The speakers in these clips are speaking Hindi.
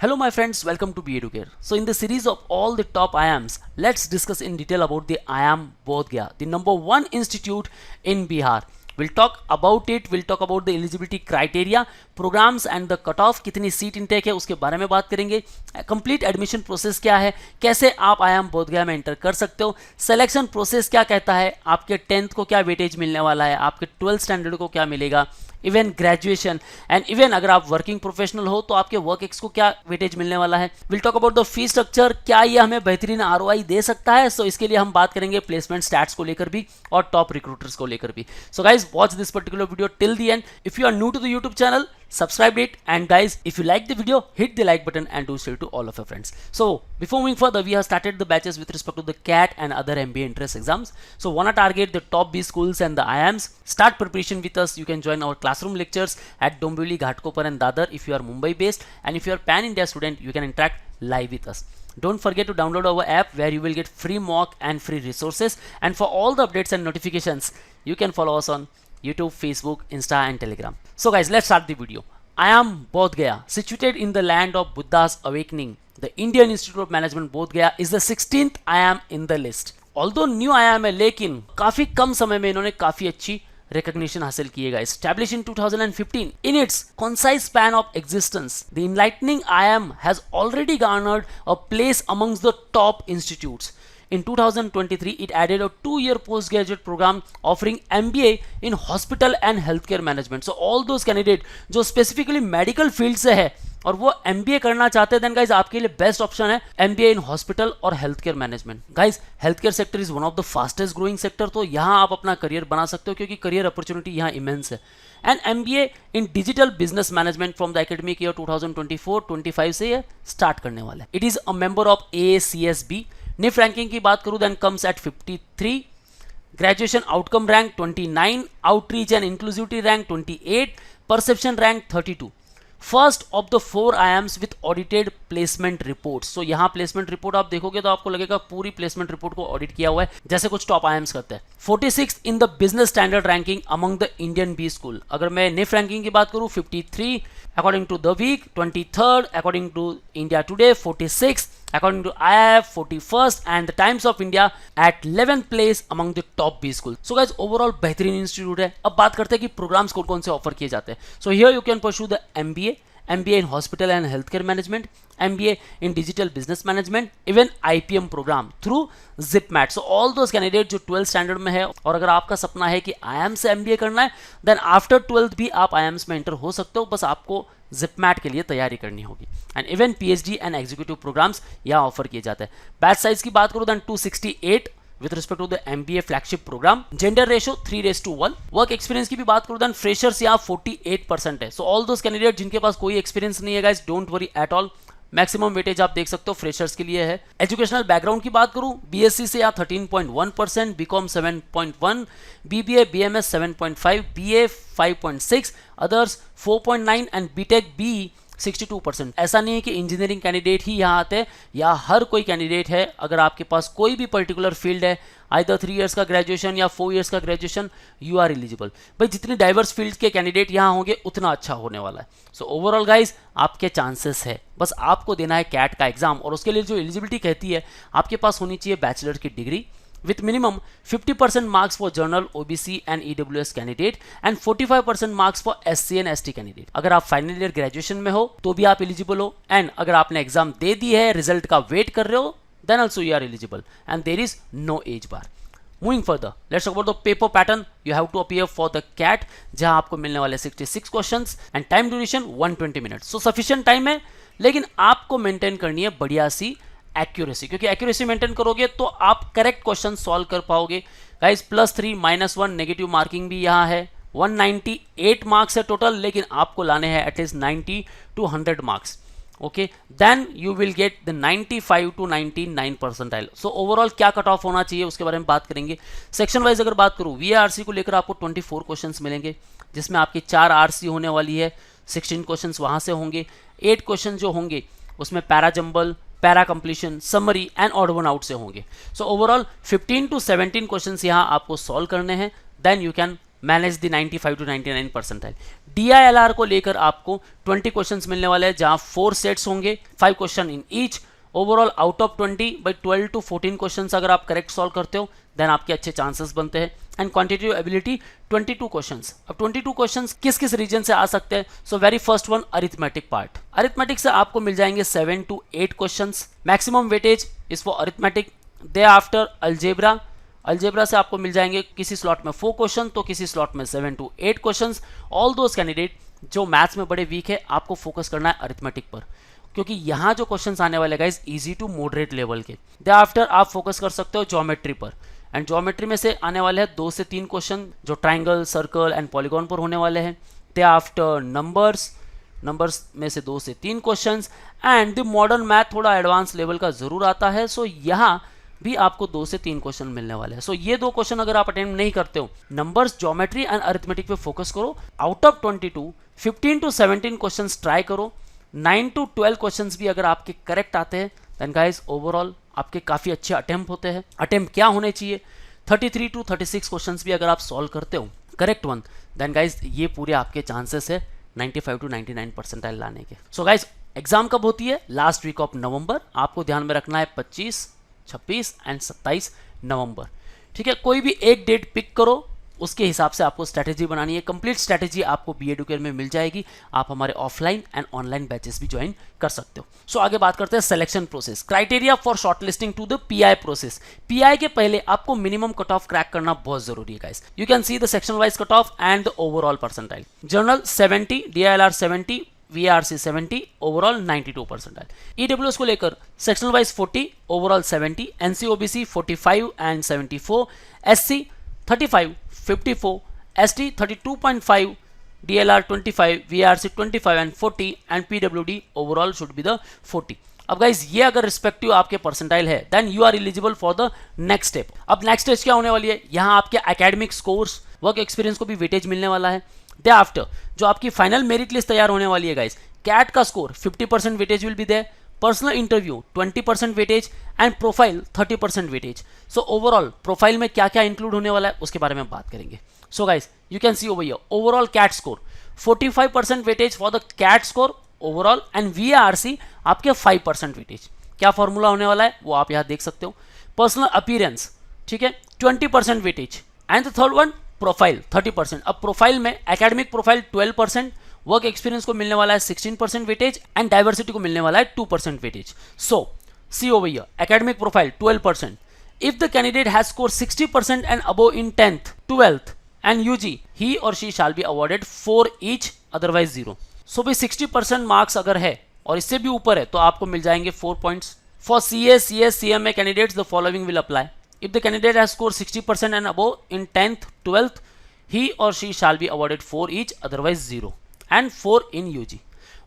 Hello my friends, welcome to Be Educare. So in the series of all the top IIMs, let's discuss in detail about the IIM Bodh Gaya, the number one institute in Bihar. We'll talk about it, we'll talk about the eligibility criteria, programs and the cutoff, कितनी सीट इंटेक है उसके बारे में बात करेंगे, कंप्लीट एडमिशन प्रोसेस क्या है, कैसे आप IIM बोध गया में एंटर कर सकते हो, सिलेक्शन प्रोसेस क्या कहता है, आपके 10th को क्या वेटेज मिलने वाला है, आपके 12th स्टैंडर्ड को क्या मिलेगा, इवन ग्रेजुएशन एंड इवन अगर आप वर्किंग प्रोफेशनल हो तो आपके वर्क एक्स को क्या वेटेज मिलने वाला है. Will talk about the fee structure, क्या ये हमें बेहतरीन आरओआई दे सकता है. सो इसके लिए हम बात करेंगे प्लेसमेंट स्टैट्स को लेकर भी और टॉप रिक्रूटर्स को लेकर भी. So guys watch this particular video till the end. If you are new to the YouTube channel, subscribe it, and guys if you like the video, hit the like button and do share to all of your friends. So before moving further, we have started the batches with respect to the CAT and other MBA entrance exams. So wanna target the top B schools and the IIMs? Start preparation with us. You can join our classroom lectures at Dombivli, Ghatkopar and Dadar if you are Mumbai based, and if you are pan India student, you can interact live with us. Don't forget to download our app where you will get free mock and free resources, and for all the updates and notifications you can follow us on YouTube, Facebook, Insta and Telegram. So guys, let's start the video. IIM Bodh Gaya, situated in the land of Buddha's awakening, the Indian Institute of Management Bodh Gaya is the 16th IIM in the list. Although new IIM है, लेकिन काफी कम समय में इन्होंने काफी अच्छी recognition हासिल किएगा. Established in 2015, in its concise span of existence, the enlightening IIM has already garnered a place amongst the top institutes. In 2023, it added a 2-year postgraduate program offering MBA in hospital and healthcare management. So all those candidates जो specifically medical field से है और वो MBA करना चाहते हैं, then guys आपके लिए बेस्ट ऑप्शन है MBA in hospital और healthcare management. Guys, healthcare sector is one of the fastest growing sector, तो यहाँ आप अपना करियर बना सकते हो क्योंकि करियर अपॉर्चुनिटी यहाँ इमेंस है. And MBA in digital business management from the academic year 2024-25 से ये स्टार्ट करने वाला है. It is a member of AACSB. NIRF ranking की बात करूं then comes at 53, graduation outcome rank 29, outreach and inclusivity rank 28, perception rank 32. First of the 4 IIMs with audited placement reports. So यहाँ प्लेसमेंट रिपोर्ट आप देखोगे तो आपको लगेगा पूरी प्लेसमेंट रिपोर्ट को ऑडिट किया हुआ है जैसे कुछ टॉप IIMs करते हैं. 46 in the Business Standard ranking among the Indian B school. अगर मैं निफ रैंकिंग की बात करूँ 53 according to the Week, 23rd according to India Today, 46 according to IIF, 41st and the Times of India at 11th place among the top B schools. So guys, overall बेहतरीन इंस्टीट्यूट है. अब बात करते हैं कि प्रोग्राम्स कौन कौन से ऑफर किए जाते हैं. So here you can pursue the MBA in hospital and healthcare management, MBA in digital business management, even IPM program through ZipMat. So all those candidates जो 12th standard में है और अगर आपका सपना है कि IIM से MBA करना है, then after 12th भी आप IIMs में एंटर हो सकते हो, बस आपको ZipMat के लिए तैयारी करनी होगी. And even PhD and executive programs यहाँ ऑफर किए जाते हैं. बैच साइज की बात करूँ then 268 with respect to the MBA flagship program. Gender ratio 3:1. Work experience की भी बात करूँ देन फ्रेशर्स यहाँ 48% है. सो ऑल दोज कैंडिडेट जिनके पास कोई एक्सपीरियंस नहीं है guys, don't worry at all. Maximum weightage आप देख सकते हो फ्रेशर्स के लिए है. एजुकेशनल बैकग्राउंड की बात करूं, BSc से यहाँ 13.1%, BCom 7.1, BBA BMS 7.5, BA 5.6, others 4.9 and BTech B 62%. ऐसा नहीं है कि इंजीनियरिंग कैंडिडेट ही यहाँ आते हैं, या हर कोई कैंडिडेट है. अगर आपके पास कोई भी पर्टिकुलर फील्ड है, आइदर 3 इयर्स का ग्रेजुएशन या 4 इयर्स का ग्रेजुएशन, यू आर एलिजिबल. भाई जितने डाइवर्स फील्ड के कैंडिडेट यहाँ होंगे उतना अच्छा होने वाला है. सो ओवरऑल गाइज आपके चांसेस है, बस आपको देना है कैट का एग्जाम. और उसके लिए जो एलिजिबिलिटी कहती है आपके पास होनी चाहिए बैचलर की degree with minimum 50% marks for general, OBC and EWS candidate and 45% marks for SC and ST candidate. अगर आप फाइनल ईयर ग्रेजुएशन में हो तो भी आप एलिजिबल हो, एंड अगर आपने एग्जाम दे दी है, रिजल्ट का वेट कर रहे हो, then also you are eligible and there is no age bar. Moving further, let's talk about the paper pattern. You have to appear for the CAT जहां आपको मिलने वाले 66 questions and time duration 120 minutes. So sufficient time है, लेकिन आपको मेंटेन करनी है बढ़िया सी एक्यूरेसी, क्योंकि एक्यूरेसी मेंटेन करोगे तो आप करेक्ट क्वेश्चन सॉल्व कर पाओगे. गाइस +3 -1 नेगेटिव मार्किंग भी यहाँ है. 198 मार्क्स है टोटल, लेकिन आपको लाने हैं at least 90 to 100 marks. Okay, then you will get the 95 to 99 percentile. So overall क्या कट ऑफ होना चाहिए उसके बारे में बात करेंगे. सेक्शन वाइज अगर बात करूँ, VARC को लेकर आपको 24 क्वेश्चंस मिलेंगे, जिसमें आपकी 4 RC होने वाली है, 16 क्वेश्चंस वहाँ से होंगे. 8 क्वेश्चन जो होंगे उसमें para jumble, para completion, summary and odd one out से होंगे. सो ओवरऑल 15 to 17 क्वेश्चंस यहाँ आपको सॉल्व करने हैं. Then you can manage the 95 to 99 percentile. DILR को लेकर आपको 20 क्वेश्चंस मिलने वाले हैं, जहां 4 सेट्स होंगे, 5 question in each. Overall out of 20 by 12 to 14 questions अगर आप करेक्ट सॉल्व करते हो देन आपके अच्छे चांसेस बनते हैं। And quantitative ability 22 questions. अब 22 क्वेश्चंस किस किस रीजन से आ सकते हैं? So very first one, arithmetic part. Arithmetic से आपको मिल जाएंगे 7 to 8 questions. Maximum weightage is for arithmetic. They after algebra. Algebra से आपको मिल जाएंगे किसी स्लॉट में 4 क्वेश्चन तो किसी स्लॉट में 7 to 8 questions. All those candidate जो मैथ्स में बड़े वीक है, आपको फोकस करना है अरिथमेटिक पर, क्योंकि यहाँ जो क्वेश्चंस आने वाले guys easy to moderate level के। दे आफ्टर आप फोकस कर सकते हो ज्योमेट्री पर, एंड ज्योमेट्री में से आने वाले हैं 2 से 3 क्वेश्चन जो ट्राइंगल, सर्कल एंड पॉलीगॉन पर होने वाले हैं। दे आफ्टर नंबर्स में से 2 से 3 questions. And the modern math थोड़ा एडवांस लेवल का जरूर आता है, सो यहाँ भी आपको 2 से 3 क्वेश्चन मिलने वाले हैं। सो ये 2 क्वेश्चन अगर आप अटेम्प्ट नहीं करते हो, नंबर्स, ज्योमेट्री एंड अरिथमेटिक पे फोकस करो। Out of 22 15 to 17 questions try करो। 9 to 12 क्वेश्चंस भी अगर आपके करेक्ट आते हैं देन गाइस ओवरऑल आपके काफी अच्छे अटेम्प्ट होते हैं। अटेम्प्ट क्या होने चाहिए? 33 to 36 क्वेश्चंस भी अगर आप सॉल्व करते हो करेक्ट वन देन गाइस ये पूरे आपके चांसेस है 95 to 99 परसेंटाइल लाने के। सो गाइस एग्जाम कब होती है? Last week of November. आपको ध्यान में रखना है 25, 26 एंड 27 नवंबर। ठीक है, कोई भी एक डेट पिक करो, उसके हिसाब से आपको स्ट्रैटेजी बनानी है। कंप्लीट स्ट्रैटेजी आपको बी एडुकेयर में मिल जाएगी। आप हमारे ऑफलाइन एंड ऑनलाइन बैचेस भी ज्वाइन कर सकते हो। सो आगे बात करते हैं selection process. Criteria for shortlisting to the PI process. PI के पहले आपको मिनिमम कट ऑफ क्रैक करना बहुत जरूरी है guys. You can see the section wise cut off and the overall percentile. General 70, DILR 70, VRC 70, overall 92 percentile. EWS को लेकर sectional wise 40, overall 70, NCOBC 45 and 74, SC 35, 54, ST 32.5, DLR 25, VRC 25 and 40 and PWD overall should be the 40. अब गाइज ये अगर रिस्पेक्टिव आपके परसेंटाइल है then you are eligible for the next step. अब नेक्स्ट स्टेज क्या होने वाली है? यहाँ आपके एकेडमिक स्कोर्स, वर्क एक्सपीरियंस को भी वेटेज मिलने वाला है। दे आफ्टर जो आपकी फाइनल मेरिट लिस्ट तैयार होने वाली है गाइज, कैट का score 50% weightage will be there, personal interview 20% weightage and profile 30% weightage. So overall profile में क्या क्या इंक्लूड होने वाला है उसके बारे में बात करेंगे। So guys you can see over here overall CAT score 45% weightage for the CAT score overall and VRC आपके 5% वेटेज। क्या फॉर्मूला होने वाला है वो आप यहाँ देख सकते हो। पर्सनल अपीयरेंस, ठीक है, 20% weightage and the third one profile 30%। अब प्रोफाइल में एकेडमिक प्रोफाइल 12%, वर्क एक्सपीरियंस को मिलने वाला है 16% वेटेज एंड डाइवर्सिटी को मिलने वाला है 2% weightage. So see over here academic profile 12%। If the candidate has score 60% and above in 10th, 12th and UG, he or she shall be awarded 4 each, otherwise 0. सो भाई 60% मार्क्स अगर है और इससे भी ऊपर है तो आपको मिल जाएंगे 4 points. For CA, CS, CMA candidates the following will apply. If the candidate has score 60% and above in 10th, 12th, he or she shall be awarded 4 each, otherwise 0 and 4 in UG.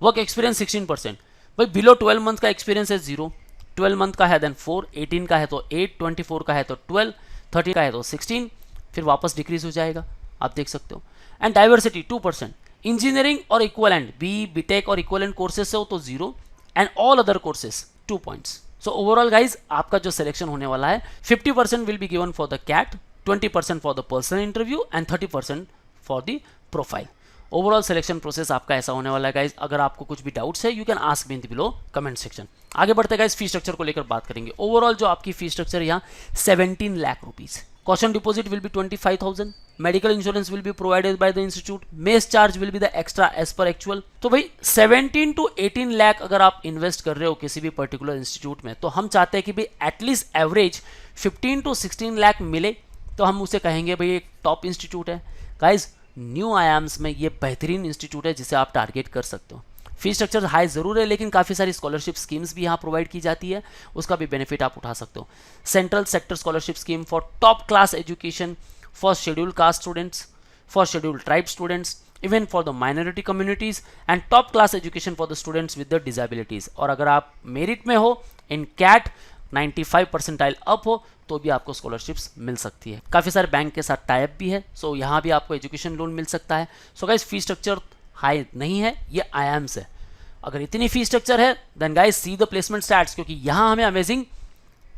Work experience 16%। भाई बिलो 12 मंथ का एक्सपीरियंस है 0, 12 मंथ का है देन 4, 18 का है तो 8, 24 का है तो 12, 30 का है तो 16, फिर वापस डिक्रीज हो जाएगा, आप देख सकते हो। And diversity 2%। इंजीनियरिंग और इक्वलेंट BTech और इक्वलेंट कोर्सेस से हो तो 0 and all other courses 2 points. So overall guys आपका जो सिलेक्शन होने वाला है 50% will be given for the CAT, 20% for the personal interview and 30% for the profile. Overall selection process आपका ऐसा होने वाला है गाइज। अगर आपको कुछ भी डाउट्स है you can ask me in the below comment section. आगे बढ़ते गाइज फी स्ट्रक्चर को लेकर बात करेंगे। ओवरऑल जो आपकी फी स्ट्रक्चर यहाँ 17 lakh rupees. Caution deposit will be 25,000. Medical insurance will be provided by the institute. Mess charge will be the extra as per actual. तो भाई 17 to 18 लाख अगर आप इन्वेस्ट कर रहे हो किसी भी पर्टिकुलर इंस्टीट्यूट में तो हम चाहते हैं कि भाई एटलीस्ट एवरेज 15 to 16 लाख मिले तो हम उसे कहेंगे भाई एक टॉप इंस्टीट्यूट है। गाइज न्यू आयाम्स में ये बेहतरीन इंस्टीट्यूट है जिसे आप टारगेट कर सकते हो। फी स्ट्रक्चर हाई जरूर है लेकिन काफ़ी सारी स्कॉलरशिप स्कीम्स भी यहाँ प्रोवाइड की जाती है, उसका भी बेनिफिट आप उठा सकते हो। Central sector scholarship scheme for top class education for schedule caste students, for schedule tribe students, even for the minority communities and top class education for the students with the disabilities. और अगर आप मेरिट में हो इन कैट 95 परसेंटाइल अप हो तो भी आपको स्कॉलरशिप्स मिल सकती है। काफ़ी सारे बैंक के साथ टाइप भी है, सो यहाँ भी आपको एजुकेशन लोन मिल सकता है। So guys fee structure high नहीं है, ये IIMs है। अगर इतनी फी स्ट्रक्चर है then guys see the placement stats, क्योंकि यहाँ हमें अमेजिंग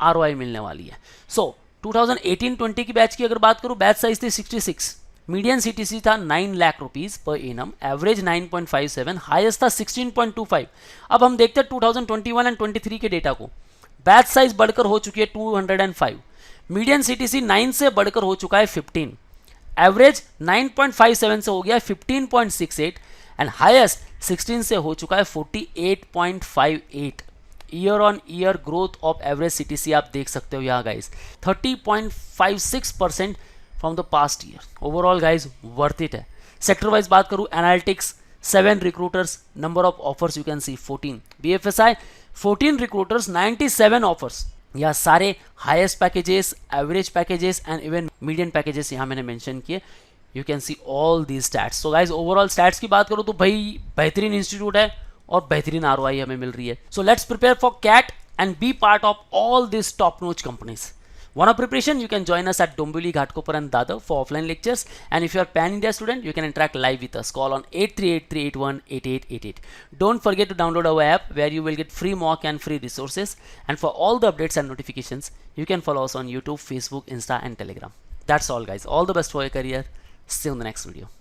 ROI मिलने वाली है। सो 2018-20 की बैच की अगर बात करूँ बैच साइज थी 66, मीडियन सीटीसी था 9 lakh rupees per annum, average 9.57, highest था 16.25। अब हम देखते हैं 2021 एंड 23 के डेटा को। बैच साइज बढ़कर हो चुकी है 205, मीडियन सीटीसी 9 से बढ़कर हो चुका है 15, एवरेज 9.57 से हो गया है 15.68 एंड हाईएस्ट 16 से हो चुका है 48.58। Year on year growth of average CTC आप देख सकते हो यहाँ guys 30.56% from the past year. Overall guys worth it है। सेक्टर वाइज बात करूँ, analytics 7 recruiters, number of offers you can C 14, BFSI 14 recruiters 97 offers. या सारे highest packages, average packages and even median packages यहाँ मैंने मेंशन किए। You can see all the stats. So guys overall stats की बात करूँ तो भाई बेहतरीन इंस्टीट्यूट है और बेहतरीन आरओआई हमें मिल रही है। सो let's prepare for CAT and be part of all this top notch companies. Want a preparation? You can join us at Dombivli, Ghatkopar and Dadar for offline lectures. And if you are pan-India student, you can interact live with us. Call on 8383818888. Don't forget to download our app where you will get free mock and free resources. And for all the updates and notifications, you can follow us on YouTube, Facebook, Insta and Telegram. That's all guys. All the best for your career. See you in the next video.